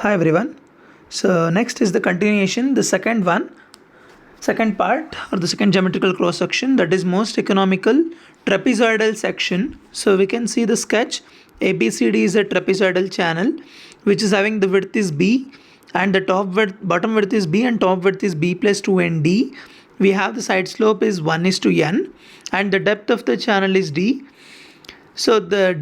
Hi everyone. So next is the continuation, the second one, second part or the second geometrical cross section, that is most economical trapezoidal section. So we can see the sketch. ABCD is a trapezoidal channel which is having the width is B and the bottom width is B and top width is B plus 2 and D. We have the side slope is 1 is to N and the depth of the channel is D. So the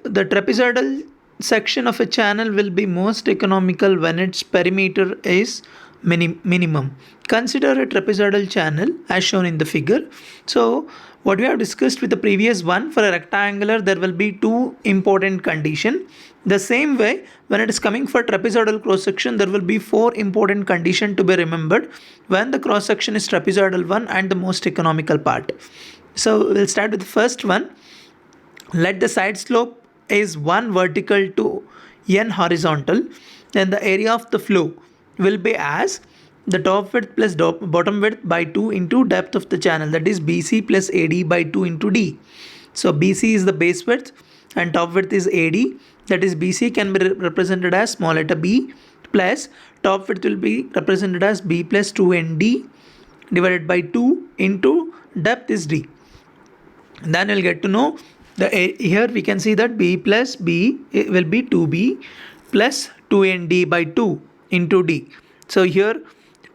trapezoidal section of a channel will be most economical when its perimeter is minimum. Consider a trapezoidal channel as shown in the figure. So what we have discussed with the previous one, for a rectangular there will be two important condition. The same way, when it is coming for trapezoidal cross section, there will be four important condition to be remembered when the cross section is trapezoidal one and the most economical part. So we'll start with the first one. Let the side slope is 1 vertical to n horizontal, then the area of the flow will be as the top width plus bottom width by 2 into depth of the channel, that is BC plus AD by 2 into D. So BC is the base width and top width is AD, that is BC can be represented as small letter b plus top width will be represented as B plus 2 ND divided by 2 into depth is D. Then we'll get to know here we can see that B plus B will be 2B plus 2ND by 2 into D. So here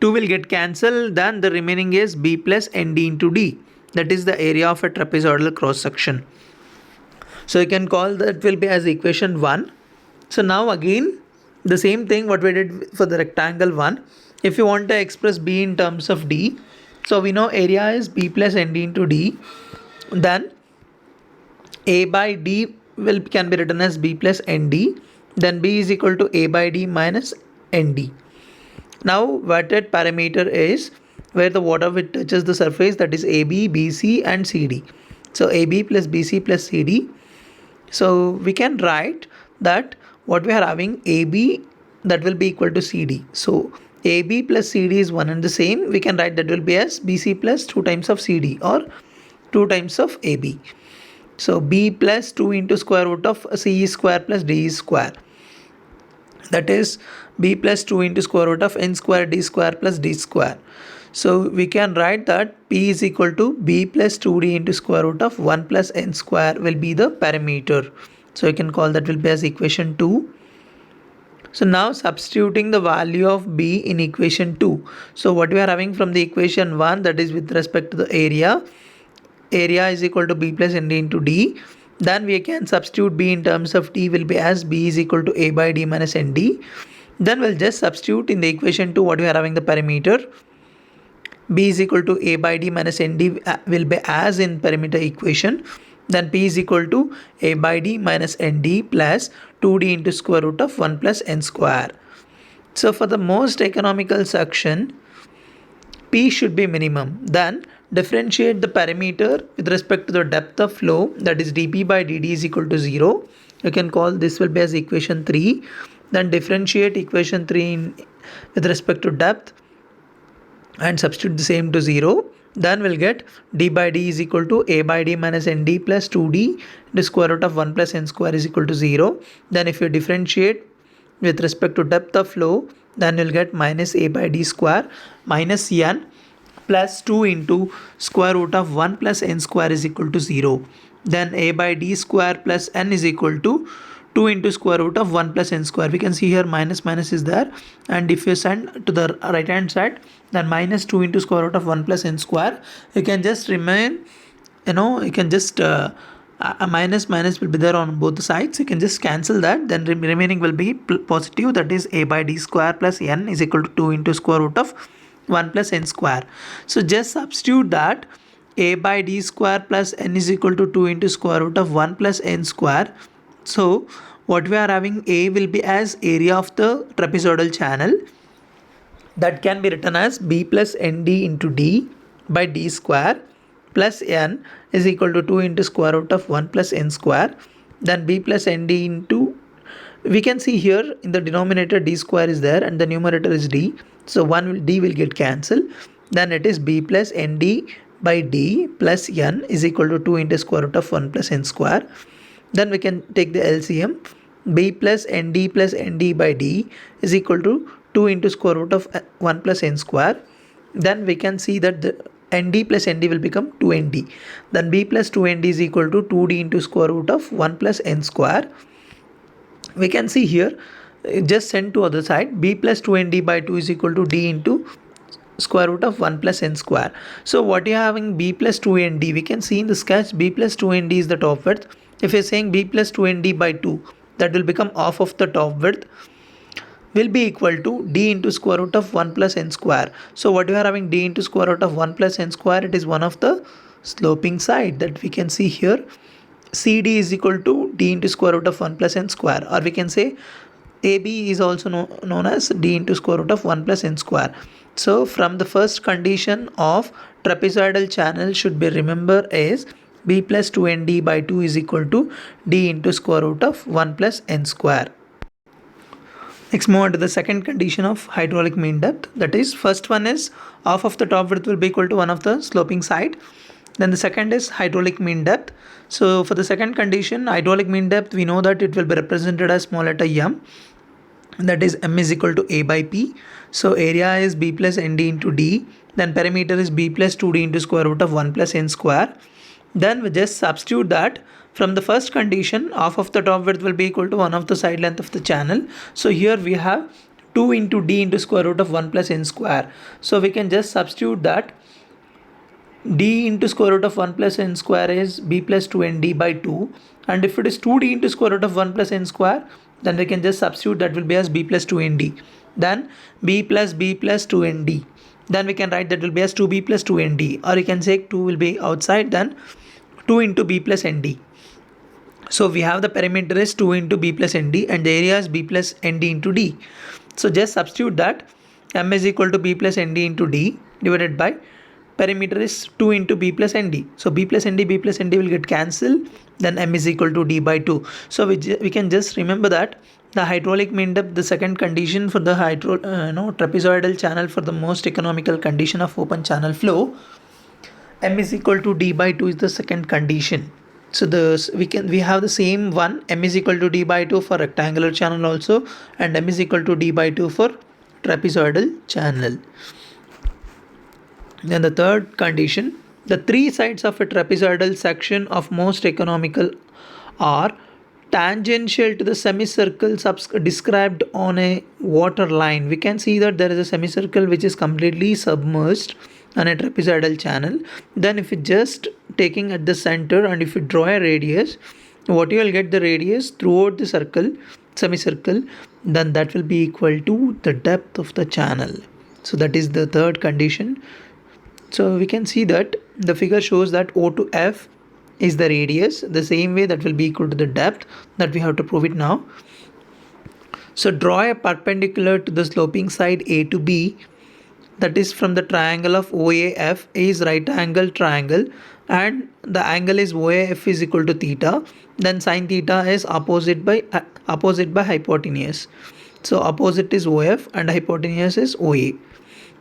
2 will get cancelled, then the remaining is B plus ND into D. That is the area of a trapezoidal cross section. So you can call that will be as equation 1. So now again the same thing what we did for the rectangle one. If you want to express B in terms of D, so we know area is B plus ND into D. Then A by D can be written as B plus ND. Then B is equal to A by D minus ND. Now what that parameter is where the water width touches the surface, that is AB, BC and CD. So AB plus BC plus CD. So we can write that what we are having AB that will be equal to CD. So AB plus CD is one and the same. We can write that will be as BC plus 2 times of CD or 2 times of AB. So B plus 2 into square root of C square plus D square. That is B plus 2 into square root of N square D square plus D square. So we can write that P is equal to B plus 2D into square root of 1 plus N square will be the parameter. So you can call that will be as equation 2. So now substituting the value of B in equation 2. So what we are having from the equation 1, that is with respect to the area is equal to B plus ND into D. Then we can substitute B in terms of D will be as B is equal to A by D minus ND. Then we'll just substitute in the equation 2 what we are having the parameter. B is equal to A by D minus ND will be as in perimeter equation. Then P is equal to A by D minus ND plus 2D into square root of 1 plus N square. So for the most economical section, P should be minimum. Then differentiate the parameter with respect to the depth of flow, that is dP by dt is equal to 0. You can call this will be as equation 3. Then differentiate equation 3 with respect to depth and substitute the same to 0. Then we'll get d by d is equal to A by d minus nd plus 2d the square root of 1 plus n square is equal to 0. Then if you differentiate with respect to depth of flow, then you'll get minus A by d square minus n plus 2 into square root of 1 plus n square is equal to 0. Then A by d square plus n is equal to 2 into square root of 1 plus n square. We can see here minus is there, and if you send to the right hand side, then minus 2 into square root of 1 plus n square, you can just remain, you can just a minus will be there on both the sides. You can just cancel that, then remaining will be positive, that is A by d square plus n is equal to 2 into square root of 1 plus n square. So just substitute that A by d square plus n is equal to 2 into square root of 1 plus n square. So what we are having, A will be as area of the trapezoidal channel, that can be written as B plus ND into D by D square plus N is equal to 2 into square root of 1 plus N square. Then B plus ND into, we can see here in the denominator D square is there and the numerator is D. So D will get cancelled. Then it is B plus ND by D plus N is equal to 2 into square root of 1 plus N square. Then we can take the LCM. b plus nd by d is equal to 2 into square root of 1 plus n square. Then we can see that the nd plus nd will become 2nd. Then b plus 2nd is equal to 2d into square root of 1 plus n square. We can see here, just send to other side, b plus 2nd by 2 is equal to d into square root of 1 plus n square. So what you are having b plus 2nd, we can see in the sketch b plus 2nd is the top width. If you are saying b plus 2nd by 2, that will become half of the top width, will be equal to d into square root of 1 plus n square. So what you are having, d into square root of 1 plus n square, it is one of the sloping side that we can see here. CD is equal to d into square root of 1 plus n square, or we can say AB is also known as d into square root of 1 plus n square. So from the first condition of trapezoidal channel should be remember is b plus 2nd by 2 is equal to d into square root of 1 plus n square. Next, move on to the second condition of hydraulic mean depth. That is, first one is half of the top width will be equal to one of the sloping side. Then the second is hydraulic mean depth. So for the second condition, hydraulic mean depth, we know that it will be represented as small letter m. That is, m is equal to a by p. So area is b plus nd into d. Then perimeter is b plus 2d into square root of 1 plus n square. Then we just substitute that. From the first condition, half of the top width will be equal to one of the side length of the channel. So here we have 2 into d into square root of 1 plus n square. So we can just substitute that. D into square root of 1 plus n square is b plus 2nd by 2. And if it is 2d into square root of 1 plus n square, then we can just substitute that will be as b plus 2nd. Then b plus 2nd. Then we can write that will be as 2b plus 2nd. Or you can say 2 will be outside, then 2 into b plus nd. So we have the perimeter is 2 into b plus nd and the area is b plus nd into d. So just substitute that. M is equal to b plus nd into d divided by perimeter is 2 into b plus nd. So b plus nd will get cancelled. Then m is equal to d by 2. So we can just remember that the hydraulic mean depth, the second condition for the trapezoidal channel for the most economical condition of open channel flow, m is equal to d by 2 is the second condition. So we have the same one, m is equal to d by 2 for rectangular channel also, and m is equal to d by 2 for trapezoidal channel. Then the third condition, the three sides of a trapezoidal section of most economical are tangential to the semicircle described on a water line. We can see that there is a semicircle which is completely submerged on a trapezoidal channel. Then if you just taking at the center and if you draw a radius, what you will get the radius throughout the circle, semicircle, then that will be equal to the depth of the channel. So that is the third condition. So we can see that the figure shows that O to F is the radius. The same way that will be equal to the depth, that we have to prove it now. So draw a perpendicular to the sloping side A to B, that is from the triangle of OAF. A is right angle triangle and the angle is OAF is equal to theta. Then sine theta is opposite by hypotenuse. So opposite is OF and hypotenuse is OA.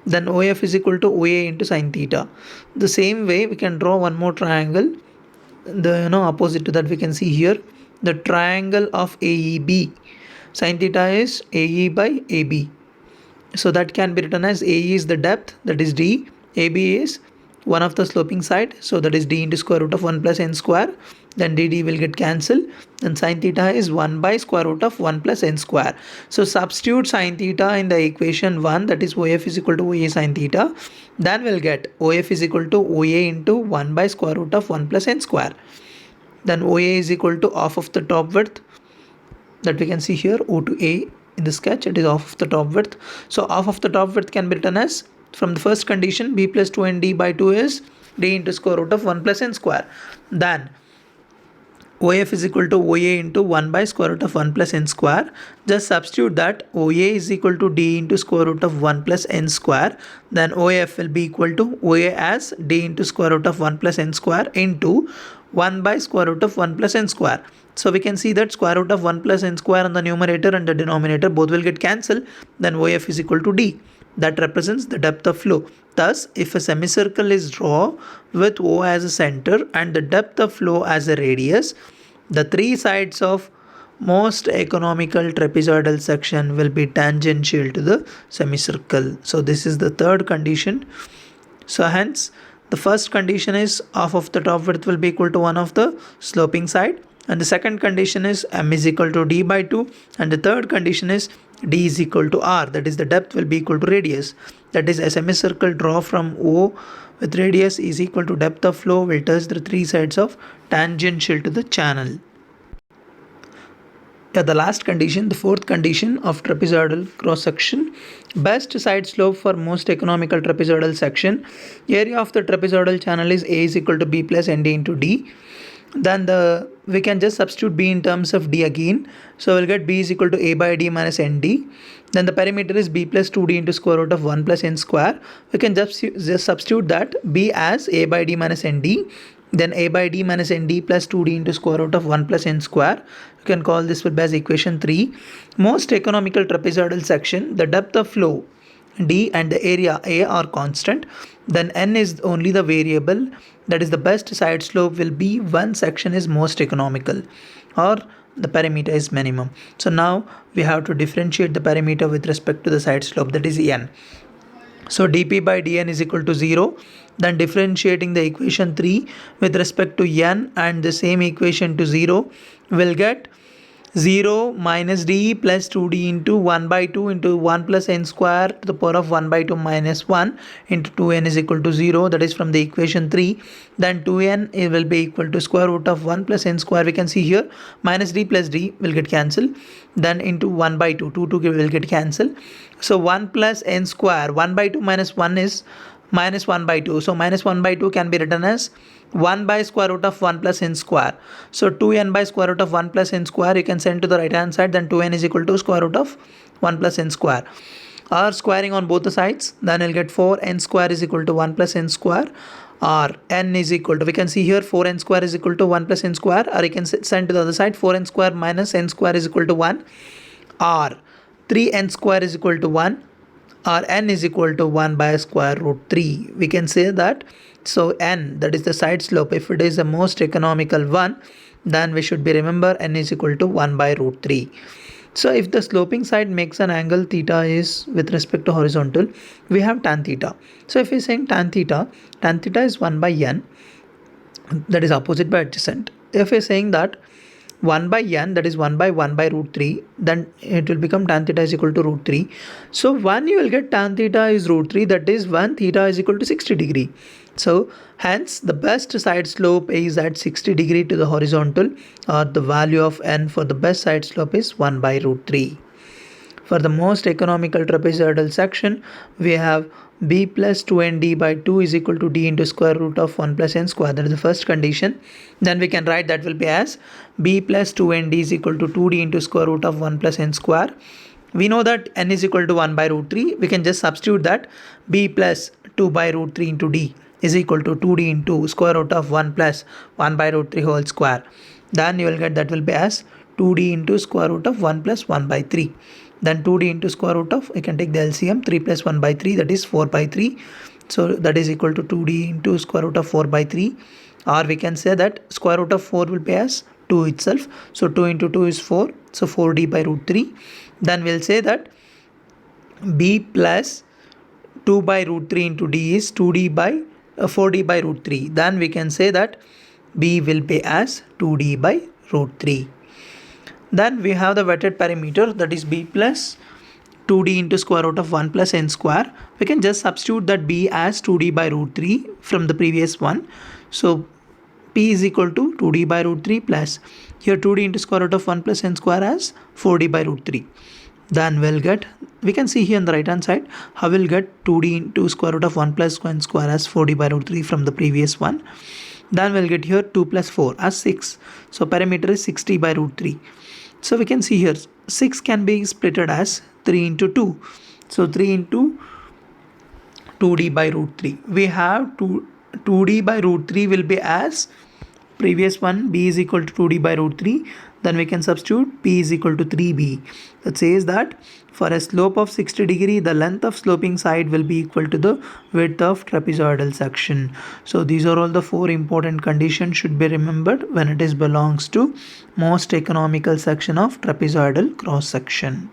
Then OF is equal to OA into sine theta. The same way we can draw one more triangle. The opposite to that we can see here the triangle of AEB. Sine theta is AE by AB. So that can be written as AE is the depth, that is D. AB is one of the sloping side, so that is D into square root of 1 plus n square. Then DD will get cancelled. Then sine theta is 1 by square root of 1 plus n square. So substitute sine theta in the equation 1, that is OF is equal to OA sine theta. Then we'll get OF is equal to OA into 1 by square root of 1 plus n square. Then OA is equal to half of the top width, that we can see here O to A in the sketch, it is half of the top width. So half of the top width can be written as, from the first condition, b plus 2nd by 2 is d into square root of 1 plus n square. Then OF is equal to OA into 1 by square root of 1 plus n square. Just substitute that. OA is equal to d into square root of 1 plus n square. Then OF will be equal to OA as d into square root of 1 plus n square into 1 by square root of 1 plus n square. So we can see that square root of 1 plus n square on the numerator and the denominator both will get cancelled. Then OF is equal to d. That represents the depth of flow. Thus, if a semicircle is drawn with O as a center and the depth of flow as a radius, the three sides of most economical trapezoidal section will be tangential to the semicircle. So this is the third condition. So hence the first condition is half of the top width will be equal to one of the sloping side, and the second condition is m is equal to d by 2, and the third condition is d is equal to r, that is the depth will be equal to radius. That is a semicircle draw from O with radius is equal to depth of flow will touch the three sides of tangential to the channel. The last condition, the fourth condition of trapezoidal cross section, best side slope for most economical trapezoidal section, area of the trapezoidal channel is A is equal to B plus ND into D. Then we can just substitute B in terms of D again, so we'll get B is equal to A by D minus ND. Then the perimeter is B plus 2D into square root of 1 plus N square. We can just substitute that B as A by D minus ND, then A by D minus ND plus 2D into square root of 1 plus N square. You can call this will be as equation 3. Most economical trapezoidal section, the depth of flow D and the area A are constant, then N is only the variable, that is the best side slope will be one section is most economical or the perimeter is minimum. So now we have to differentiate the perimeter with respect to the side slope, that is N. So dp by dn is equal to 0. Then differentiating the equation 3 with respect to n and the same equation to 0, we'll get 0 minus d plus 2d into 1 by 2 into 1 plus n square to the power of 1 by 2 minus 1 into 2n is equal to 0, that is from the equation 3. Then 2n it will be equal to square root of 1 plus n square, we can see here minus d plus d will get cancelled, then into 1 by 2 will get cancelled. So 1 plus n square, 1 by 2 minus 1 is minus 1 by 2, so minus 1 by 2 can be written as 1 by square root of 1 plus n square. So 2n by square root of 1 plus n square you can send to the right hand side, then 2n is equal to square root of 1 plus n square. Or squaring on both the sides, then you'll get 4n square is equal to 1 plus n square, or n is equal to, we can see here 4n square is equal to 1 plus n square, or you can send to the other side 4n square minus n square is equal to 1, or 3n square is equal to 1, or n is equal to 1 by square root 3. We can say that, so n, that is the side slope, if it is the most economical one, then we should be remember n is equal to 1 by root 3. So if the sloping side makes an angle theta is with respect to horizontal, we have tan theta. So if we are saying tan theta is 1 by n, that is opposite by adjacent. If we are saying that 1 by n, that is 1 by root 3, then it will become tan theta is equal to root 3. So 1 you will get tan theta is root 3, that is 1 theta is equal to 60 degree. So hence the best side slope is at 60 degree to the horizontal, or the value of n for the best side slope is 1 by root 3. For the most economical trapezoidal section, we have b plus 2nd by 2 is equal to d into square root of 1 plus n square. That is the first condition. Then we can write that will be as b plus 2nd is equal to 2d into square root of 1 plus n square. We know that n is equal to 1 by root 3. We can just substitute that b plus 2 by root 3 into d is equal to 2d into square root of 1 plus 1 by root 3 whole square. Then you will get that will be as 2d into square root of 1 plus 1 by 3. Then 2d into square root of, you can take the LCM, 3 plus 1 by 3, that is 4 by 3. So that is equal to 2d into square root of 4 by 3. Or we can say that square root of 4 will be as 2 itself. So 2 into 2 is 4. So 4d by root 3. Then we'll say that b plus 2 by root 3 into d is 2d by 4d by root 3. Then we can say that b will be as 2d by root 3. Then we have the wetted perimeter, that is b plus 2d into square root of 1 plus n square. We can just substitute that b as 2d by root 3 from the previous one. So p is equal to 2d by root 3 plus here 2d into square root of 1 plus n square as 4d by root 3. Then we'll get, we can see here on the right hand side how we'll get 2d into square root of 1 plus n square as 4d by root 3 from the previous one. Then we'll get here 2 plus 4 as 6. So perimeter is 60 by root 3. So we can see here 6 can be splitted as 3 into 2. So 3 into 2d by root 3. We have 2d by root 3 will be as previous one, b is equal to 2d by root 3. then we can substitute P is equal to 3B. That says that for a slope of 60 degree, the length of sloping side will be equal to the width of trapezoidal section. So these are all the 4 important conditions should be remembered when it is belongs to most economical section of trapezoidal cross section.